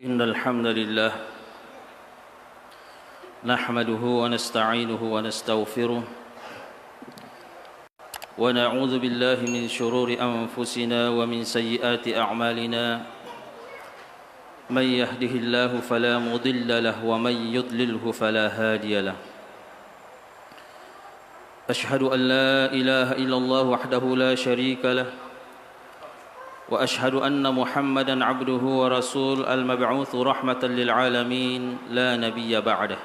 إن الحمد لله نحمده ونستعينه ونستغفره ونعوذ بالله من شرور أنفسنا ومن سيئات أعمالنا من يهده الله فلا مضل له ومن يضلله فلا هادي له أشهد أن لا إله إلا الله وحده لا شريك له وأشهد أن محمدًا عبده ورسوله المبعوث رحمة للعالمين لا نبي بعده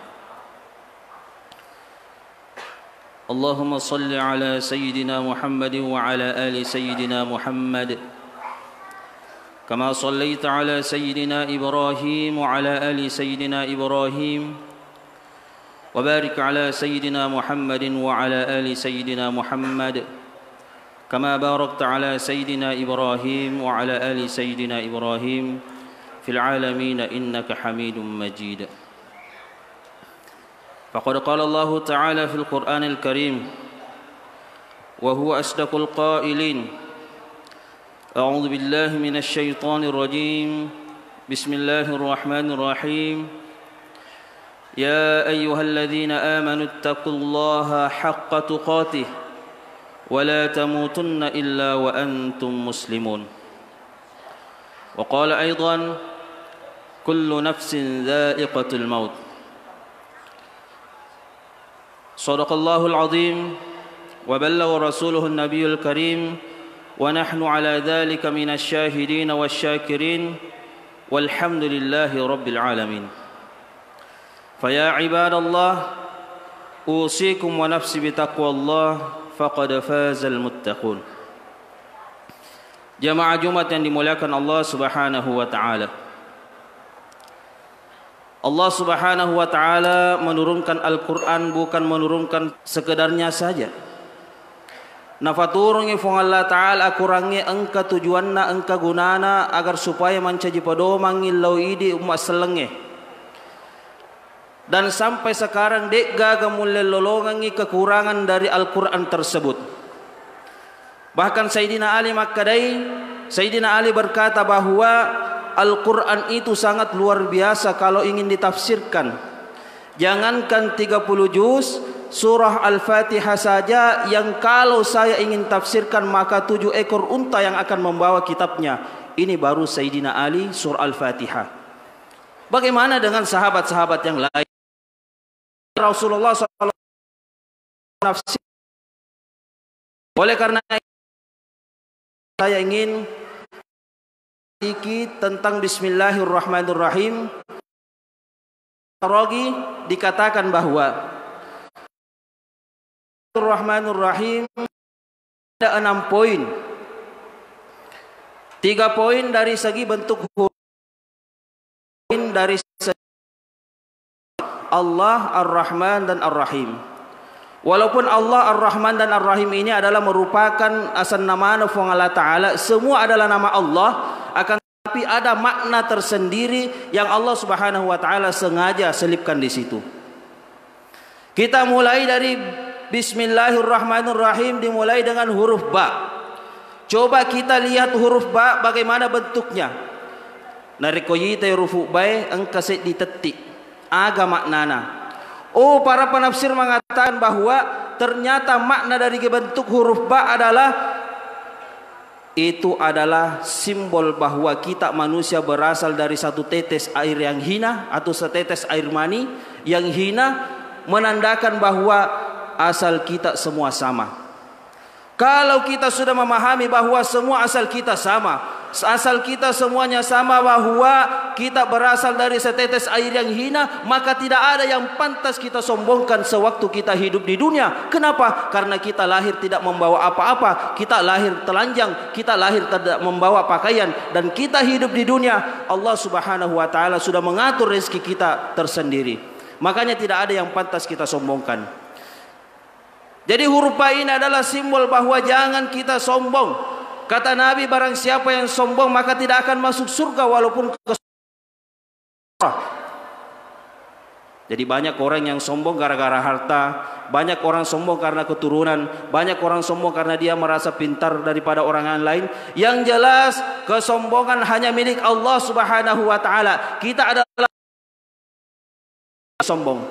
اللهم صل على سيدنا محمد وعلى آل سيدنا محمد كما صليت على سيدنا إبراهيم وعلى آل سيدنا إبراهيم وبارك على سيدنا محمد وعلى آل سيدنا محمد كما باركت على سيدنا إبراهيم وعلى آل سيدنا إبراهيم في العالمين إنك حميد مجيد فقد قال الله تعالى في القرآن الكريم وهو أصدق القائلين أعوذ بالله من الشيطان الرجيم بسم الله الرحمن الرحيم يا أيها الذين آمنوا اتقوا الله حق تقاته ولا تموتن إلا وأنتم مسلمون وقال أيضا كل نفس ذائقة الموت صدق الله العظيم وبلغ رسوله النبي الكريم ونحن على ذلك من الشاهدين والشاكرين والحمد لله رب العالمين فيا عباد الله أوصيكم ونفسي بتقوى الله faqad fazal muttaqun. Jamaah Jumat yang dimuliakan Allah Subhanahu wa taala. Allah Subhanahu wa taala menurunkan Al-Qur'an bukan menurunkan sekedarnya saja. Nafaturungi fung Allah taala kurangi engka tujuanna engka gunana agar supaya mancaji padomang illau idi umat selenge. Dan sampai sekarang dek gaga mulai lolongangi kekurangan dari Al-Quran tersebut. Bahkan Sayyidina Ali Makkadai, Sayyidina Ali berkata bahwa Al-Quran itu sangat luar biasa kalau ingin ditafsirkan. Jangankan 30 juz, surah Al-Fatihah saja yang kalau saya ingin tafsirkan maka 7 ekor unta yang akan membawa kitabnya. Ini baru Sayyidina Ali surah Al-Fatihah. Bagaimana dengan sahabat-sahabat yang lain? Rasulullah SAW nafsi. Oleh karena saya ingin sedikit tentang Bismillahirrahmanirrahim. Rogi dikatakan bahwa Bismillahirrahmanirrahim ada 6 poin. 3 poin dari segi bentuk huruf, dari Allah Ar-Rahman dan Ar-Rahim. Walaupun Allah Ar-Rahman dan Ar-Rahim ini adalah merupakan asal nama Allah Ta'ala, semua adalah nama Allah, akan tapi ada makna tersendiri yang Allah Subhanahu wa taala sengaja selipkan di situ. Kita mulai dari Bismillahirrahmanirrahim, dimulai dengan huruf ba. Coba kita lihat huruf ba bagaimana bentuknya. Narikoyita huruf ba engkaset ditetik. Aga maknana. Oh, para penafsir mengatakan bahwa ternyata makna dari bentuk huruf ba adalah itu adalah simbol bahwa kita manusia berasal dari satu tetes air yang hina atau setetes air mani yang hina, menandakan bahwa asal kita semua sama. Kalau kita sudah memahami bahwa semua asal kita sama, asal kita semuanya sama, bahwa kita berasal dari setetes air yang hina, maka tidak ada yang pantas kita sombongkan sewaktu kita hidup di dunia. Kenapa? Karena kita lahir tidak membawa apa-apa, kita lahir telanjang, kita lahir tidak membawa pakaian, dan kita hidup di dunia. Allah Subhanahu wa taala sudah mengatur rezeki kita tersendiri. Makanya tidak ada yang pantas kita sombongkan. Jadi huruf ba ini adalah simbol bahwa jangan kita sombong. Kata Nabi, barang siapa yang sombong maka tidak akan masuk surga walaupun ke surga. Jadi banyak orang yang sombong gara-gara harta, banyak orang sombong karena keturunan, banyak orang sombong karena dia merasa pintar daripada orang yang lain. Yang jelas kesombongan hanya milik Allah Subhanahu wa taala. Kita adalah sombong.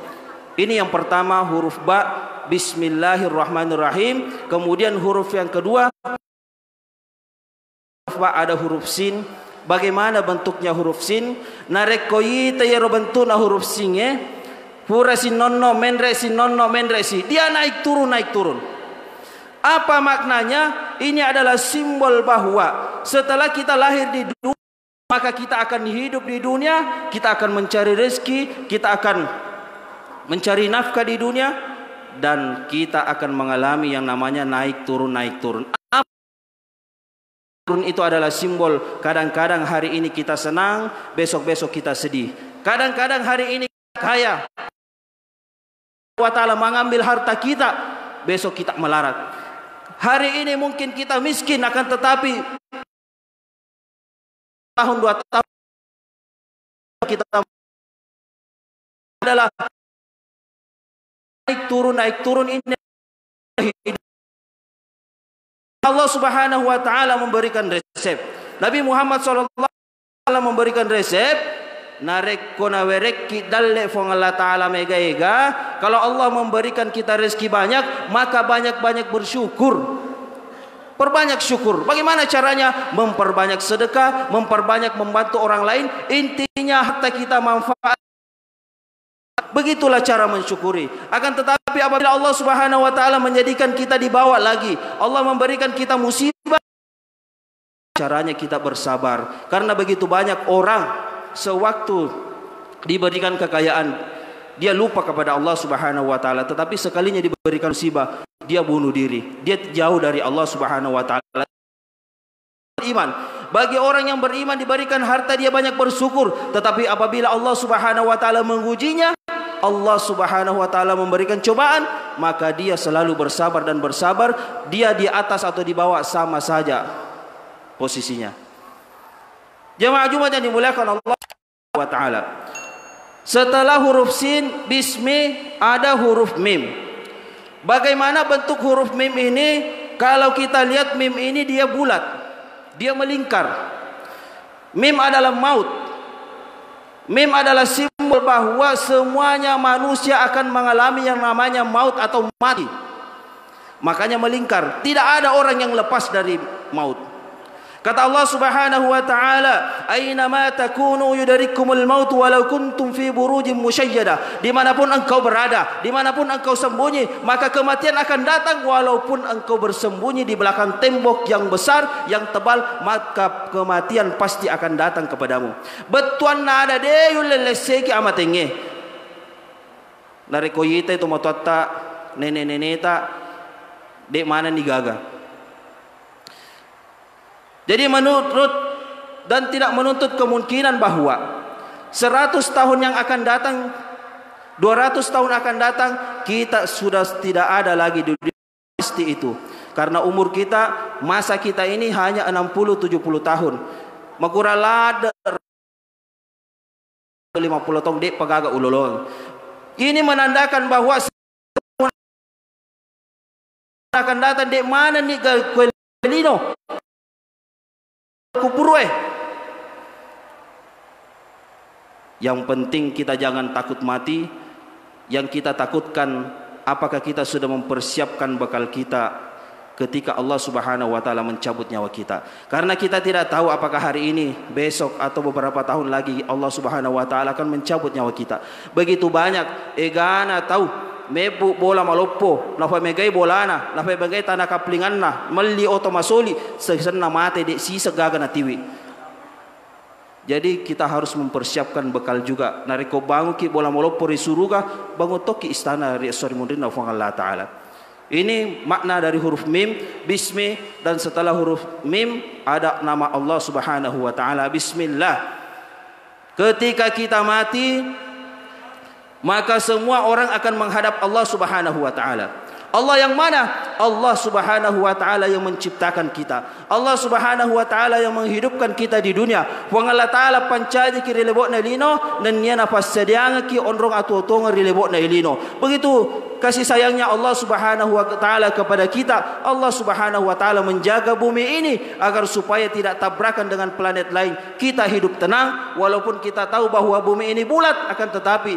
Ini yang pertama, huruf ba, bismillahirrahmanirrahim. Kemudian huruf yang kedua, ada huruf sin. Bagaimana bentuknya huruf sin? Narekoyi tayaro bentuna huruf sin Pura sinonno menre sinonno menre si. Dia naik turun naik turun. Apa maknanya? Ini adalah simbol bahwa setelah kita lahir di dunia, maka kita akan hidup di dunia, kita akan mencari rezeki, kita akan mencari nafkah di dunia, dan kita akan mengalami yang namanya naik turun naik turun. Turun itu adalah simbol kadang-kadang hari ini kita senang, besok-besok kita sedih. Kadang-kadang hari ini kita kaya, Allah Ta'ala mengambil harta kita, besok kita melarat. Hari ini mungkin kita miskin, akan tetapi tahun 2 tahun kita adalah naik turun ini. Allah Subhanahu wa taala memberikan resep. Nabi Muhammad sallallahu alaihi wasallam memberikan resep. Narek kona wereki dalle fong Allah taala mega. Kalau Allah memberikan kita rezeki banyak, maka banyak-banyak bersyukur. Perbanyak syukur. Bagaimana caranya? Memperbanyak sedekah, memperbanyak membantu orang lain. Intinya harta kita manfaat. Begitulah cara mensyukuri. Akan tetapi apabila Allah Subhanahu wa taala menjadikan kita dibawa lagi, Allah memberikan kita musibah, caranya kita bersabar. Karena begitu banyak orang sewaktu diberikan kekayaan, dia lupa kepada Allah Subhanahu wa taala, tetapi sekalinya diberikan musibah, dia bunuh diri. Dia jauh dari Allah Subhanahu wa taala. Iman. Bagi orang yang beriman diberikan harta, dia banyak bersyukur, tetapi apabila Allah Subhanahu wa taala mengujinya, Allah Subhanahu wa taala memberikan cobaan, maka dia selalu bersabar dan bersabar. Dia di atas atau di bawah sama saja posisinya. Jemaah Jumat yang dimuliakan Allah wa taala. Setelah huruf sin, bismi, ada huruf mim. Bagaimana bentuk huruf mim ini? Kalau kita lihat mim ini dia bulat, dia melingkar. Mim adalah maut. Mim adalah simbol bahwa semuanya manusia akan mengalami yang namanya maut atau mati. Makanya melingkar. Tidak ada orang yang lepas dari maut. Kata Allah Subhanahu wa taala, "Aina ma takunu yudrikumul maut walau kuntum fi burujin musyayyada." Dimanapun engkau berada, dimanapun engkau sembunyi, maka kematian akan datang walaupun engkau bersembunyi di belakang tembok yang besar, yang tebal, maka kematian pasti akan datang kepadamu. Betuan na ada deyul leleseki amatenge. Dari koyita itu matotta nenek-neneta dek mana ni gaga. Jadi menurut dan tidak menuntut kemungkinan bahwa 100 tahun yang akan datang, 200 tahun akan datang, kita sudah tidak ada lagi di dunia. Pasti itu. Karena umur kita, masa kita ini hanya 60-70 tahun. Makuralada 50 tahun dek pagaga ulolong. Ini menandakan bahwa akan datang dek mana nih kuelino kubur. Yang penting kita jangan takut mati. Yang kita takutkan, apakah kita sudah mempersiapkan bekal kita ketika Allah Subhanahu wa taala mencabut nyawa kita. Karena kita tidak tahu apakah hari ini, besok atau beberapa tahun lagi Allah Subhanahu wa taala akan mencabut nyawa kita. Begitu banyak egana tahu mebu bola malopo, lafa megai bolana, lafa megai tanah kaplinganna, meli otomasoli, sesenna mate de si segaga na tiwi. Jadi kita harus mempersiapkan bekal juga. Nariko bangun ki bola malopo ri suruga, bangun toki istana ri sori mundrin na Allah taala. Ini makna dari huruf mim, bismi, dan setelah huruf mim ada nama Allah Subhanahu wa taala, bismillah. Ketika kita mati, maka semua orang akan menghadap Allah Subhanahu wa taala. Allah yang mana? Allah Subhanahu wa taala yang menciptakan kita. Allah Subhanahu wa taala yang menghidupkan kita di dunia. Wang Allah taala pancaji ki rilebokna lino dan nia nafas sedianga ki onrong atu tonga rilebokna lino. Begitu kasih sayangnya Allah Subhanahu wa taala kepada kita. Allah Subhanahu wa taala menjaga bumi ini agar supaya tidak tabrakan dengan planet lain. Kita hidup tenang walaupun kita tahu bahwa bumi ini bulat, akan tetapi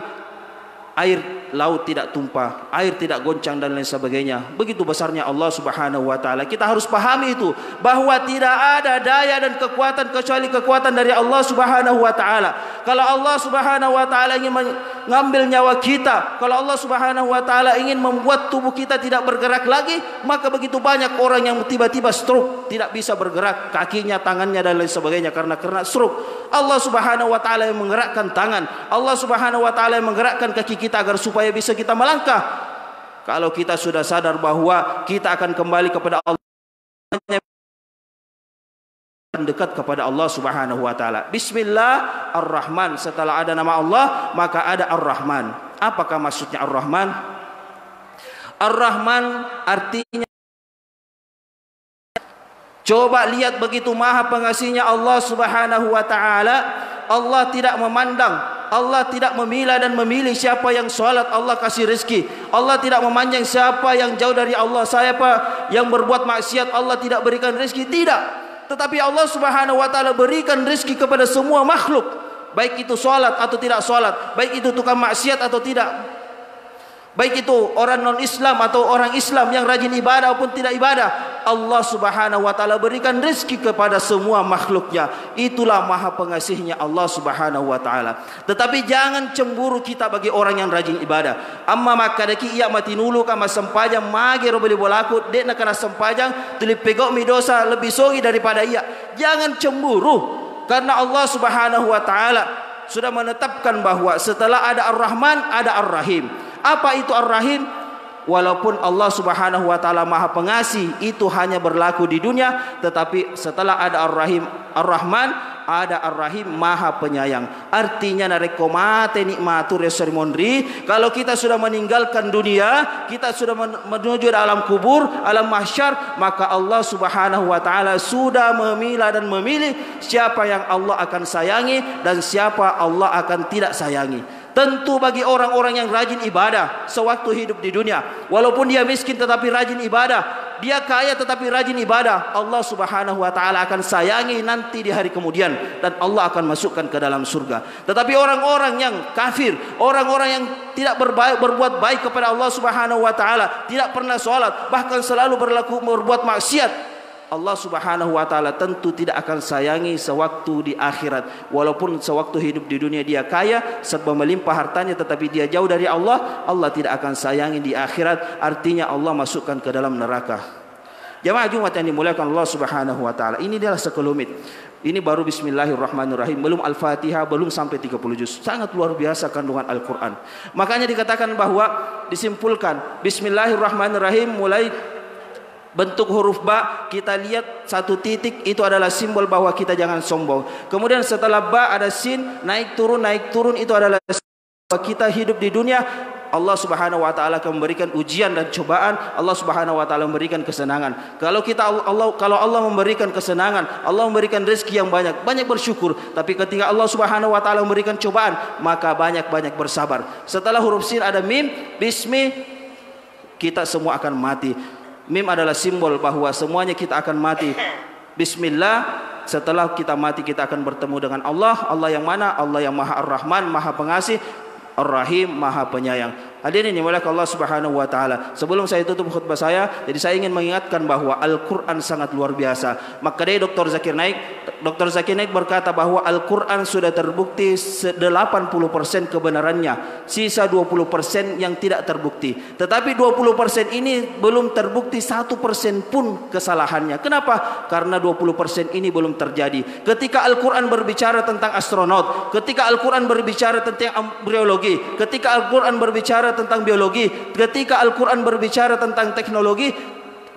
air laut tidak tumpah, air tidak goncang dan lain sebagainya. Begitu besarnya Allah Subhanahu wa taala. Kita harus pahami itu, bahwa tidak ada daya dan kekuatan kecuali kekuatan dari Allah Subhanahu wa taala. Kalau Allah Subhanahu wa taala ingin mengambil nyawa kita, kalau Allah Subhanahu wa taala ingin membuat tubuh kita tidak bergerak lagi, maka begitu banyak orang yang tiba-tiba stroke, tidak bisa bergerak kakinya, tangannya dan lain sebagainya karena stroke. Allah Subhanahu wa taala yang menggerakkan tangan, Allah Subhanahu wa taala yang menggerakkan kaki kita agar supaya bisa kita melangkah. Kalau kita sudah sadar bahwa kita akan kembali kepada Allah, dekat kepada Allah Subhanahu wa taala. Bismillah Ar-Rahman, setelah ada nama Allah maka ada Ar-Rahman. Apakah maksudnya Ar-Rahman? Ar-Rahman artinya, coba lihat begitu maha pengasihnya Allah Subhanahu wa taala. Allah tidak memandang, Allah tidak memilah dan memilih siapa yang salat Allah kasih rezeki. Allah tidak memandang siapa yang jauh dari Allah, siapa yang berbuat maksiat Allah tidak berikan rezeki, tidak. Tetapi Allah Subhanahu wa taala berikan rezeki kepada semua makhluk, baik itu salat atau tidak salat, baik itu tukang maksiat atau tidak, baik itu orang non-Islam atau orang Islam yang rajin ibadah ataupun tidak ibadah. Allah Subhanahu wa taala berikan rezeki kepada semua makhluknya. Itulah maha pengasihnya Allah Subhanahu wa taala. Tetapi jangan cemburu kita bagi orang yang rajin ibadah. Amma makadaki iya mati nulu kama sempajang mage ro beli bolaku dek nak kena sempajang tuli pegok mi dosa lebih sogi daripada iya. Jangan cemburu, karena Allah Subhanahu wa taala sudah menetapkan bahwa setelah ada Ar-Rahman ada Ar-Rahim. Apa itu Ar-Rahim? Walaupun Allah Subhanahu wa taala Maha Pengasih, itu hanya berlaku di dunia, tetapi setelah ada Ar-Rahim, Ar-Rahman, ada Ar-Rahim Maha Penyayang. Artinya narekomate nikmatur resermonri, kalau kita sudah meninggalkan dunia, kita sudah menuju alam kubur, alam mahsyar, maka Allah Subhanahu wa taala sudah memilah dan memilih siapa yang Allah akan sayangi dan siapa Allah akan tidak sayangi. Tentu bagi orang-orang yang rajin ibadah sewaktu hidup di dunia, walaupun dia miskin tetapi rajin ibadah, dia kaya tetapi rajin ibadah, Allah Subhanahu wa taala akan sayangi nanti di hari kemudian dan Allah akan masukkan ke dalam surga. Tetapi orang-orang yang kafir, orang-orang yang tidak berbuat baik kepada Allah Subhanahu wa taala, tidak pernah salat, bahkan selalu berbuat maksiat, Allah Subhanahu wa taala tentu tidak akan sayangi sewaktu di akhirat. Walaupun sewaktu hidup di dunia dia kaya, serba melimpah hartanya, tetapi dia jauh dari Allah, Allah tidak akan sayangi di akhirat. Artinya Allah masukkan ke dalam neraka. Jamaah Jumat yang dimuliakan Allah Subhanahu wa taala, ini adalah sekelumit. Ini baru bismillahirrahmanirrahim, belum Al-Fatihah, belum sampai 30 juz. Sangat luar biasa kandungan Al-Qur'an. Makanya dikatakan bahwa, disimpulkan bismillahirrahmanirrahim, mulai bentuk huruf ba, kita lihat satu titik, itu adalah simbol bahwa kita jangan sombong. Kemudian setelah ba ada sin, naik turun, itu adalah bahwa kita hidup di dunia, Allah Subhanahu wa taala akan memberikan ujian dan cobaan, Allah Subhanahu wa taala memberikan kesenangan. Kalau Allah memberikan kesenangan, Allah memberikan rezeki yang banyak, banyak bersyukur. Tapi ketika Allah Subhanahu wa taala memberikan cobaan, maka banyak-banyak bersabar. Setelah huruf sin ada mim, bismi, kita semua akan mati. Mim adalah simbol bahwa semuanya kita akan mati. Bismillah, setelah kita mati kita akan bertemu dengan Allah. Allah yang mana? Allah yang Maha Ar-Rahman, Maha Pengasih, Ar-Rahim, Maha Penyayang. Hadirin yang dimuliakan Allah Subhanahu wa taala. Sebelum saya tutup khutbah saya, jadi saya ingin mengingatkan bahwa Al-Qur'an sangat luar biasa. Maka dari Dr. Zakir Naik berkata bahwa Al-Qur'an sudah terbukti 80% kebenarannya, sisa 20% yang tidak terbukti. Tetapi 20% ini belum terbukti 1% pun kesalahannya. Kenapa? Karena 20% ini belum terjadi. Ketika Al-Qur'an berbicara tentang astronot, ketika Al-Qur'an berbicara tentang embriologi, ketika Al-Qur'an berbicara tentang biologi, ketika Al-Quran berbicara tentang teknologi,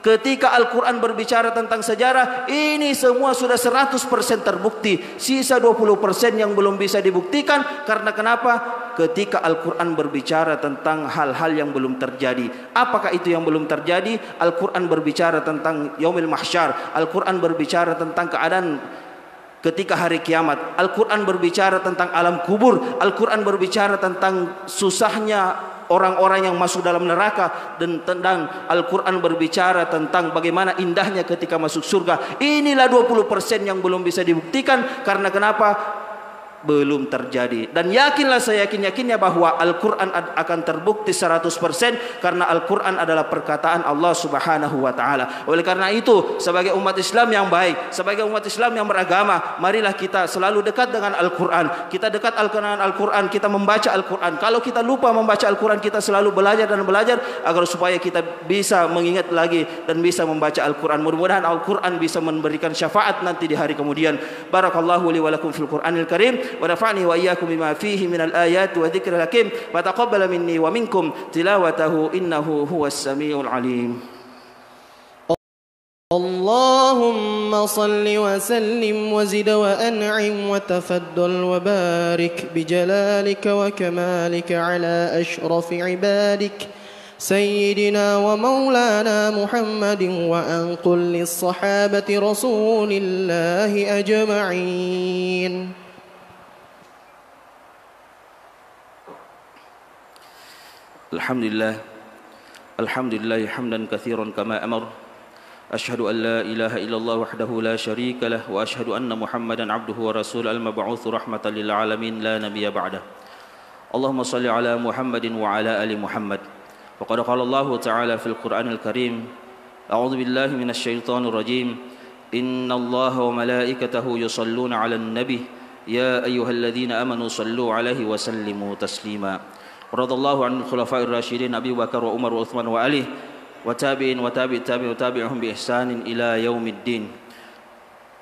ketika Al-Quran berbicara tentang sejarah, ini semua sudah 100% terbukti. Sisa 20% yang belum bisa dibuktikan. Karena kenapa? ketika Al-Quran berbicara tentang hal-hal yang belum terjadi. Apakah itu yang belum terjadi? Al-Quran berbicara tentang yaumil mahsyar. Al-Quran berbicara tentang keadaan ketika hari kiamat. Al-Quran berbicara tentang alam kubur. Al-Quran berbicara tentang susahnya orang-orang yang masuk dalam neraka, dan tentang Al-Quran berbicara tentang bagaimana indahnya ketika masuk surga. Inilah 20% yang belum bisa dibuktikan. Karena kenapa? Belum terjadi. Dan yakinlah, saya yakin-yakinnya bahwa Al-Quran akan terbukti 100%, karena Al-Quran adalah perkataan Allah Subhanahu wa ta'ala. Oleh karena itu, sebagai umat Islam yang baik, sebagai umat Islam yang beragama, marilah kita selalu dekat dengan Al-Quran. Kita dekat dengan Al-Quran, kita membaca Al-Quran. Kalau kita lupa membaca Al-Quran, kita selalu belajar dan belajar agar supaya kita bisa mengingat lagi dan bisa membaca Al-Quran. Mudah-mudahan Al-Quran bisa memberikan syafaat nanti di hari kemudian. Barakallahu li wa lakum fil Qur'anil Karim, ونفعني وإياكم بما فيه من الآيات وذكر الحكيم وتقبل مني ومنكم تلاوته إنه هو السميع العليم. اللهم صل وسلم وزد وأنعم وتفضل وبارك بجلالك وكمالك على أشرف عبادك سيدنا ومولانا محمد وعن كل الصحابة رسول الله أجمعين. Alhamdulillah hamdan katsiran kama amar. Asyhadu an la ilaha illallah wahdahu la syarika lah wa asyhadu anna Muhammadan abduhu wa rasuluhu al-mab'uts rahmatan lil alamin la nabiyya ba'dah. Allahumma shalli ala Muhammadin wa ala ali Muhammad. Faqad qala Allah ta'ala fil Qur'anil Karim, a'udzu billahi minasy syaithanir rajim. Innallaha wa malaikatahu yusholluna 'alan nabi ya ayyuhalladzina amanu shallu 'alaihi wa sallimu taslima. Radallahu anil khulafa'ir rasyidin Abi Bakar wa Umar wa Utsman wa Ali wa tabi'in wa tabi'in wa tabi'uhum bi ihsanin ila yaumiddin.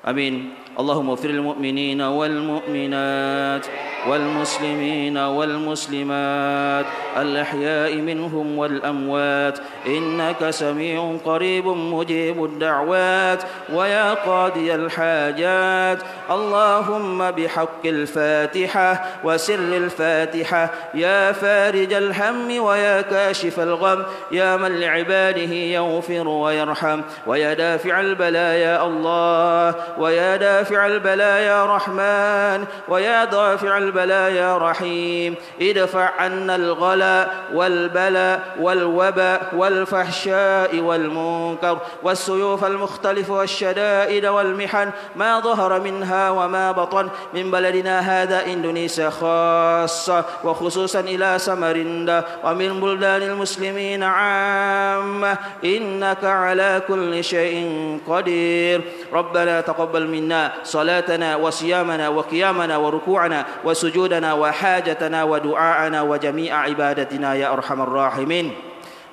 Amin. Allahumma ighfir lil mu'minina wal mu'minat wal muslimina wal muslimat al ahya'i minhum wal amwat innaka sami'un qaribun mujibud da'wat wa ya qadiyal hajat. Allahumma bihaqqil Fatihah wa sirril Fatihah ya farijal hammi wa ya kashifal gham ya man li'ibadihi yaghfir wa yarham wa ya dafi'al balaya Allah wa ya dafi'al balaya Rahman wa ya dafi'al balaya Rahim. Idfa' 'anna al-ghala wal bala wal waba wal fahsya'i wal munkar was suyuf al mukhtalif wash shada'id wal mihan ma dhahara minha wa ma batan min baladina hadha Indonesia khassa wa khususan ila Samarinda wa min buldanil muslimin 'ammah innaka 'ala kulli syai'in qadir. Rabbana taqabbal minna salatana wa siyamana wa qiyamana wa ruku'ana wa sujudana wa hajatana wa du'aana wa jami'a ibadatina ya arhamar rahimin.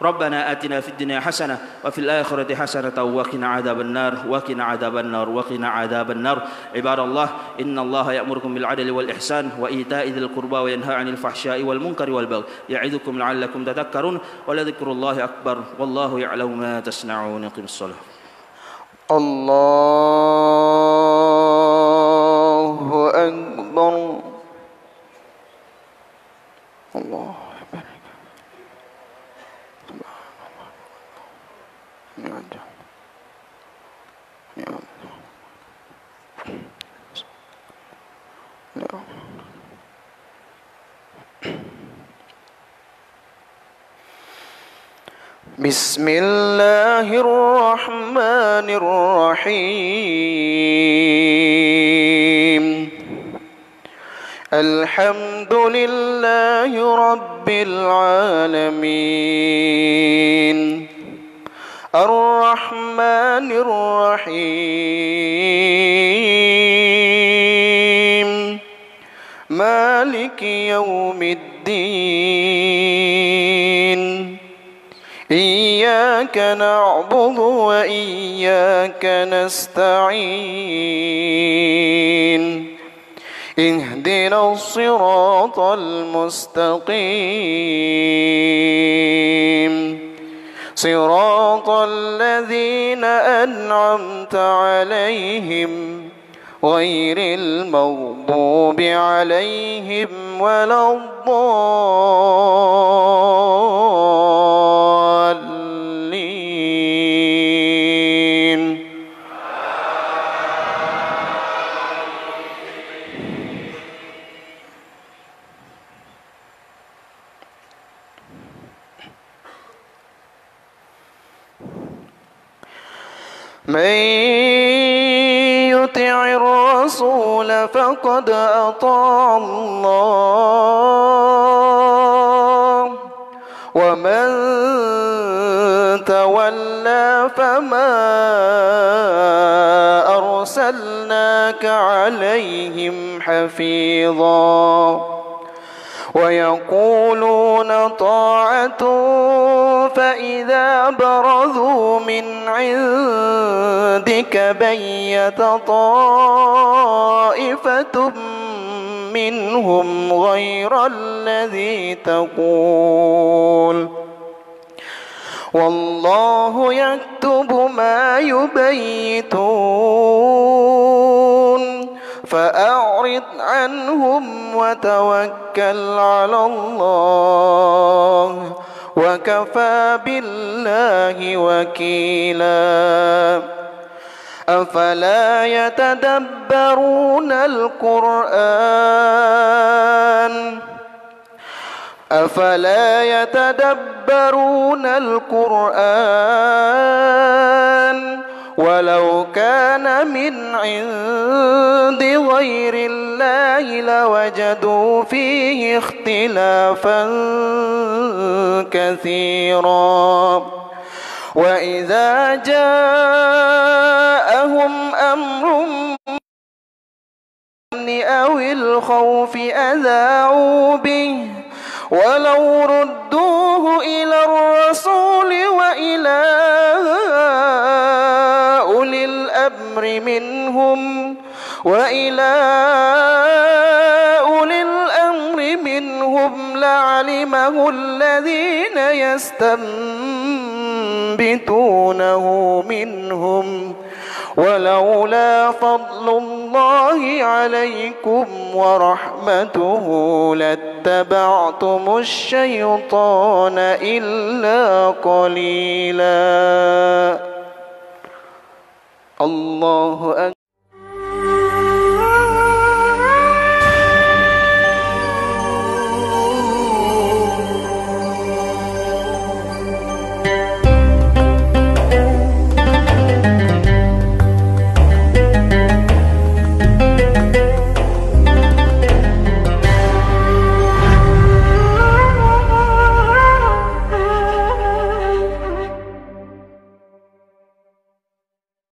Rabbana atina fid dunya hasanah wa fil akhirati hasanah wa qina adzabannar wa qina adzabannar wa qina adzabannar. Ibadallah, innallaha ya'murukum bil 'adli wal ihsan wa ita'i dzil qurba wa yanha 'anil fahsya'i wal munkari wal baghi ya'idukum la'allakum tadhakkarun wa la dzikrullahi akbar wallahu ya'lamu ma tasna'un. Qimis shalah. Allahu akbar. Allah. Bismillahirrahmanirrahim. Alhamdulillahi rabbil alamin. Ar-Rahmanir Rahim. Maliki yaumiddin. Iyyaka na'budu wa iyyaka nasta'in. Ihdinas siratal mustaqim. صراط الذين أنعمت عليهم غير المغضوب عليهم ولا الضالين. من يطع الرسول فقد أطاع الله ومن تولى فما أرسلناك عليهم حفيظا ويقولون طاعة فإذا برزوا من عندك بيت طائفة منهم غير الذي تقول والله يكتب ما يبيتون فأعرض عنهم وتوكل على الله وكفى بالله وكيلا. أفلا يتدبرون القرآن ولو كان من عند غير الله لوجدوا فيه اختلافا كثيرا وإذا جاءهم أمر أو الخوف أذاعوا به ولو ردوه إلى الرسول وإلى أولي الأمر منهم لعلمه الذين يستنبطونه منهم ولولا فضل الله عليكم ورحمته لاتبعتم الشيطان إلا قليلا. الله أكبر.